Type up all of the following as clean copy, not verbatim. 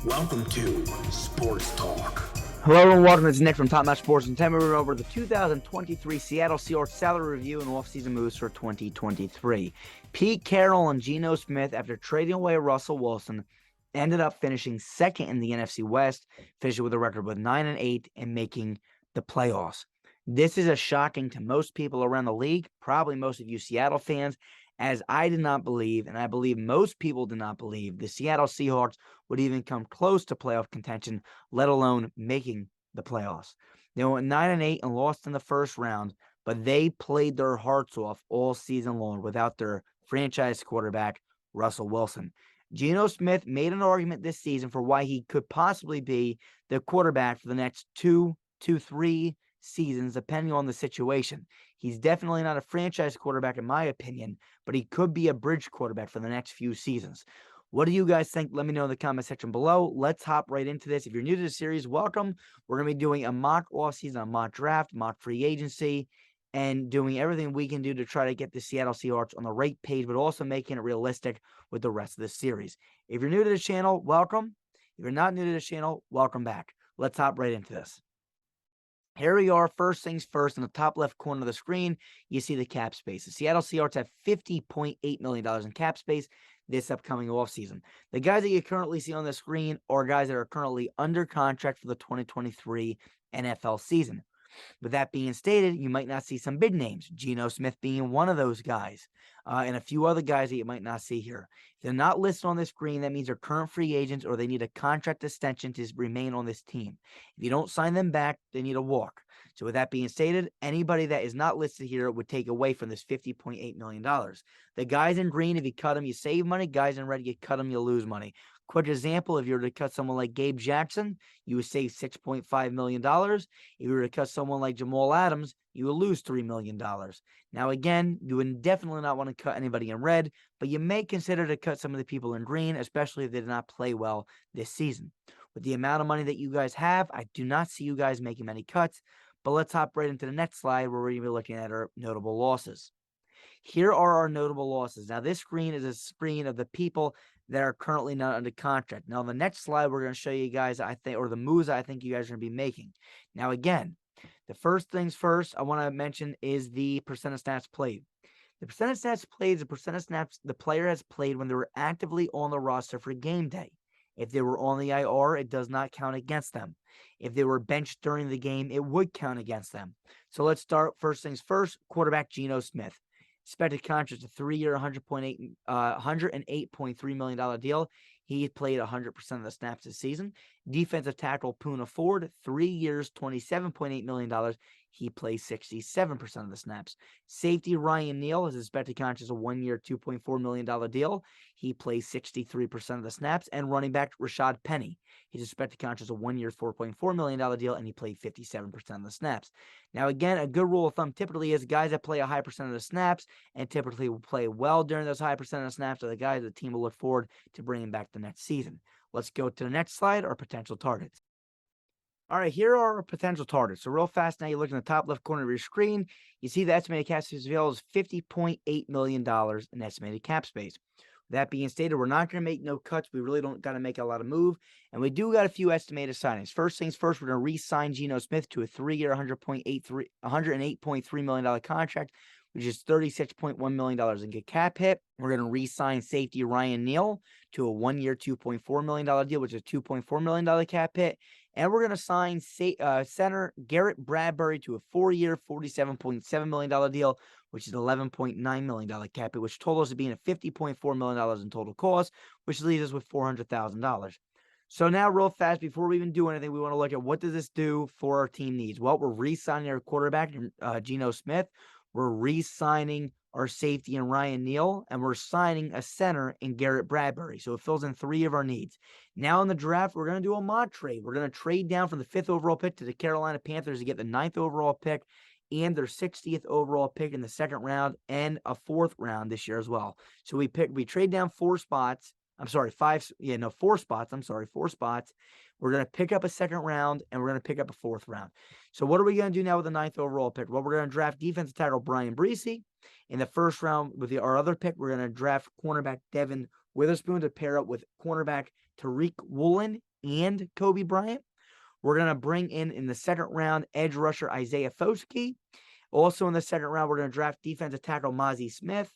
Welcome to Sports Talk. Hello and welcome. This is Nick from Top Notch Sports, and today we're going over the 2023 Seattle Seahawks salary review and offseason moves for 2023. Pete Carroll and Geno Smith, after trading away Russell Wilson, ended up finishing second in the NFC West, finishing with a record with 9-8 and making the playoffs. This is shocking to most people around the league, probably most of you Seattle fans, as I did not believe, and I believe most people did not believe, the Seattle Seahawks would even come close to playoff contention, let alone making the playoffs. They went 9-8 and lost in the first round, but they played their hearts off all season long without their franchise quarterback, Russell Wilson. Geno Smith made an argument this season for why he could possibly be the quarterback for the next 2 to 3 seasons, depending on the situation. He's definitely not a franchise quarterback, in my opinion, but he could be a bridge quarterback for the next few seasons. What do you guys think? Let me know in the comment section below. Let's hop right into this. If you're new to the series, welcome. We're going to be doing a mock offseason, a mock draft, mock free agency, and doing everything we can do to try to get the Seattle Seahawks on the right page, but also making it realistic with the rest of the series. If you're new to the channel, welcome. If you're not new to the channel, welcome back. Let's hop right into this. Here we are, first things first, in the top left corner of the screen, you see the cap space. The Seattle Seahawks have $50.8 million in cap space this upcoming offseason. The guys that you currently see on the screen are guys that are currently under contract for the 2023 NFL season. With that being stated, you might not see some big names, Geno Smith being one of those guys, and a few other guys that you might not see here. If they're not listed on the screen, that means they're current free agents or they need a contract extension to remain on this team. If you don't sign them back, they need a walk. So with that being stated, anybody that is not listed here would take away from this $50.8 million. The guys in green, if you cut them, you save money. Guys in red, you cut them, you lose money. Quick example, if you were to cut someone like Gabe Jackson, you would save $6.5 million. If you were to cut someone like Jamal Adams, you would lose $3 million. Now, again, you would definitely not want to cut anybody in red, but you may consider to cut some of the people in green, especially if they did not play well this season. With the amount of money that you guys have, I do not see you guys making many cuts, but let's hop right into the next slide where we're going to be looking at our notable losses. Here are our notable losses. Now, this screen is a screen of the people that are currently not under contract. Now, on the next slide, we're going to show you guys, I think, or the moves I think you guys are going to be making. Now, again, the first things first I want to mention is the percent of snaps played. The percent of snaps played is the percent of snaps the player has played when they were actively on the roster for game day. If they were on the IR, it does not count against them. If they were benched during the game, it would count against them. So let's start first things first, quarterback Geno Smith. Expected contract, a 3-year, $108.3 million deal. He played 100% of the snaps this season. Defensive tackle Poona Ford, 3 years, $27.8 million. He plays 67% of the snaps. Safety Ryan Neal, his expected contract is a 1-year, $2.4 million deal. He plays 63% of the snaps. And running back Rashad Penny, his expected contract is a 1-year, $4.4 million deal, and he played 57% of the snaps. Now, again, a good rule of thumb typically is guys that play a high percent of the snaps and typically will play well during those high percent of the snaps are the guys the team will look forward to bringing back the next season. Let's go to the next slide, our potential targets. All right, here are our potential targets. So real fast now, you look in the top left corner of your screen, you see the estimated cap space available is $50.8 million in estimated cap space. With that being stated, we're not going to make no cuts. We really don't got to make a lot of move. And we do got a few estimated signings. First things first, we're going to re-sign Geno Smith to a 3-year, $108.3 million contract, which is $36.1 million in good cap hit. We're going to re-sign safety Ryan Neal to a 1-year, $2.4 million deal, which is a $2.4 million cap hit. And we're going to sign center Garrett Bradbury to a 4-year, $47.7 million deal, which is $11.9 million cap hit, which totals to being a $50.4 million in total cost, which leaves us with $400,000. So now real fast, before we even do anything, we want to look at what does this do for our team needs. Well, we're re-signing our quarterback, Geno Smith. We're re-signing our safety in Ryan Neal, and we're signing a center in Garrett Bradbury. So it fills in 3 of our needs. Now in the draft, we're going to do a mock trade. We're going to trade down from the 5th overall pick to the Carolina Panthers to get the 9th overall pick and their 60th overall pick in the 2nd round and a 4th round this year as well. So we trade down 4 spots. I'm sorry, 4 spots. I'm sorry, 4 spots. We're going to pick up a 2nd round, and we're going to pick up a 4th round. So what are we going to do now with the 9th overall pick? Well, we're going to draft defensive tackle Brian Breesy. In the 1st round, with our other pick, we're going to draft cornerback Devin Witherspoon to pair up with cornerback Tariq Woolen and Kobe Bryant. We're going to bring in the second round, edge rusher Isaiah Foskey. Also in the second round, we're going to draft defensive tackle Mazi Smith.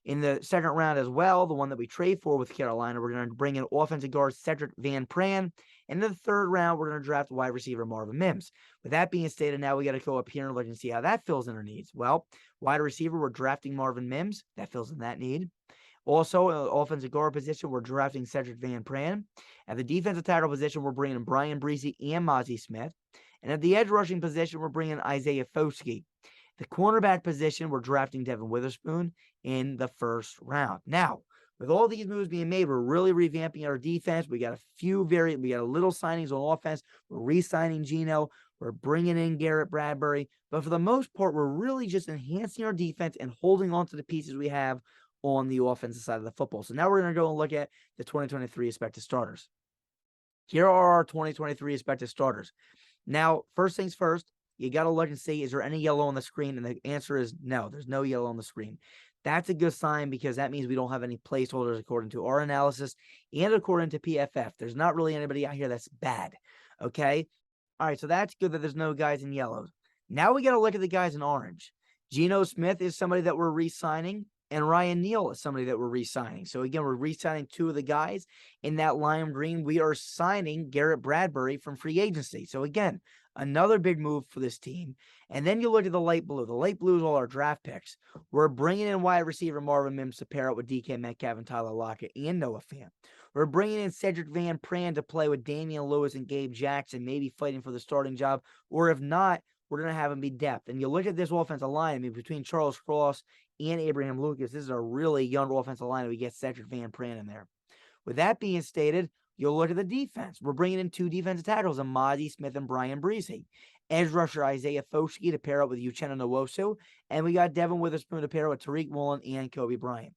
In the second round as well, the one that we trade for with Carolina, we're going to bring in offensive guard Cedric Van Pran. And in the third round, we're going to draft wide receiver Marvin Mims. With that being stated, now we got to go up here and look and see how that fills in our needs. Well, wide receiver, we're drafting Marvin Mims. That fills in that need. Also, offensive guard position, we're drafting Cedric Van Pran. At the defensive tackle position, we're bringing in Brian Breezy and Mazi Smith. And at the edge rushing position, we're bringing Isaiah Foskey. The cornerback position, we're drafting Devin Witherspoon in the first round. Now, with all these moves being made, we're really revamping our defense. We got a little signings on offense. We're re-signing Geno. We're bringing in Garrett Bradbury. But for the most part, we're really just enhancing our defense and holding on to the pieces we have on the offensive side of the football. So now we're going to go and look at the 2023 expected starters. Here are our 2023 expected starters. Now, first things first, you got to look and see, is there any yellow on the screen? And the answer is no, there's no yellow on the screen. That's a good sign because that means we don't have any placeholders according to our analysis and according to PFF. There's not really anybody out here that's bad, okay? All right, so that's good that there's no guys in yellows. Now we got to look at the guys in orange. Geno Smith is somebody that we're re-signing, and Ryan Neal is somebody that we're re-signing. So, again, we're re-signing two of the guys. In that lime green, we are signing Garrett Bradbury from free agency. So, again, another big move for this team. And then you look at the light blue. The light blue is all our draft picks. We're bringing in wide receiver Marvin Mims to pair up with DK Metcalf and Tyler Lockett and Noah Fant. We're bringing in Cedric Van Pran to play with Damian Lewis and Gabe Jackson, maybe fighting for the starting job. Or if not, we're going to have him be depth. And you look at this offensive line, I mean, between Charles Cross and Abraham Lucas, this is a really young offensive line. We get Cedric Van Pran in there. With that being stated, you'll look at the defense. We're bringing in two defensive tackles, Mazi Smith and Brian Breezy. Edge rusher Isaiah Foskey to pair up with Uchenna Nwosu. And we got Devin Witherspoon to pair up with Tariq Woolen and Kobe Bryant.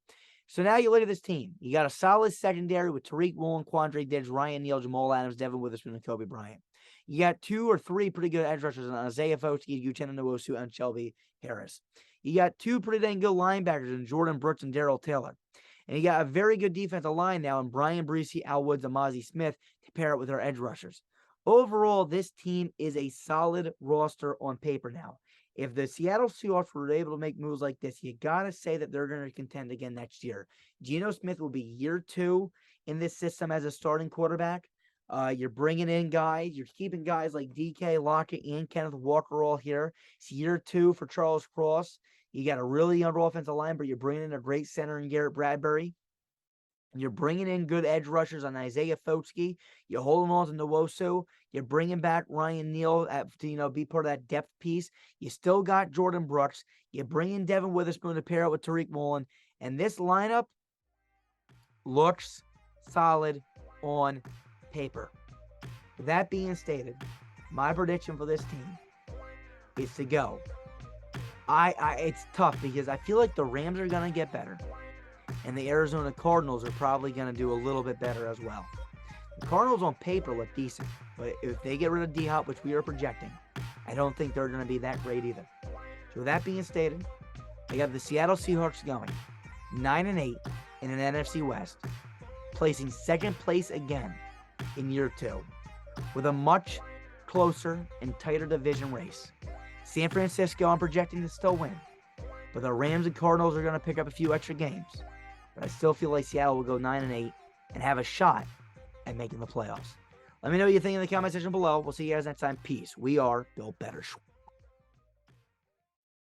So now you look at this team. You got a solid secondary with Tariq Woolen, Quandre Diggs, Ryan Neal, Jamal Adams, Devin Witherspoon, and Kobe Bryant. You got two or three pretty good edge rushers in Isaiah Foskey, Uchenna Nwosu, and Shelby Harris. You got two pretty dang good linebackers in Jordan Brooks and Darrell Taylor. And you got a very good defensive line now in Brian Breezy, Al Woods, and Mazi Smith to pair it with our edge rushers. Overall, this team is a solid roster on paper now. If the Seattle Seahawks were able to make moves like this, you got to say that they're going to contend again next year. Geno Smith will be year 2 in this system as a starting quarterback. You're bringing in guys. You're keeping guys like DK Lockett and Kenneth Walker all here. It's year 2 for Charles Cross. You got a really young offensive line, but you're bringing in a great center in Garrett Bradbury. You're bringing in good edge rushers on Isaiah Foskey. You're holding on to Nwosu. You're bringing back Ryan Neal to be part of that depth piece. You still got Jordan Brooks. You bring in Devin Witherspoon to pair up with Tariq Woolen. And this lineup looks solid on paper. With that being stated, my prediction for this team is to go. It's tough because I feel like the Rams are going to get better. And the Arizona Cardinals are probably going to do a little bit better as well. The Cardinals on paper look decent, but if they get rid of D-Hop, which we are projecting, I don't think they're going to be that great either. So with that being stated, I got the Seattle Seahawks going 9-8 in an NFC West, placing second place again in year 2, with a much closer and tighter division race. San Francisco, I'm projecting to still win, but the Rams and Cardinals are going to pick up a few extra games. But I still feel like Seattle will go 9-8 and have a shot at making the playoffs. Let me know what you think in the comment section below. We'll see you guys next time. Peace. We are Built Better.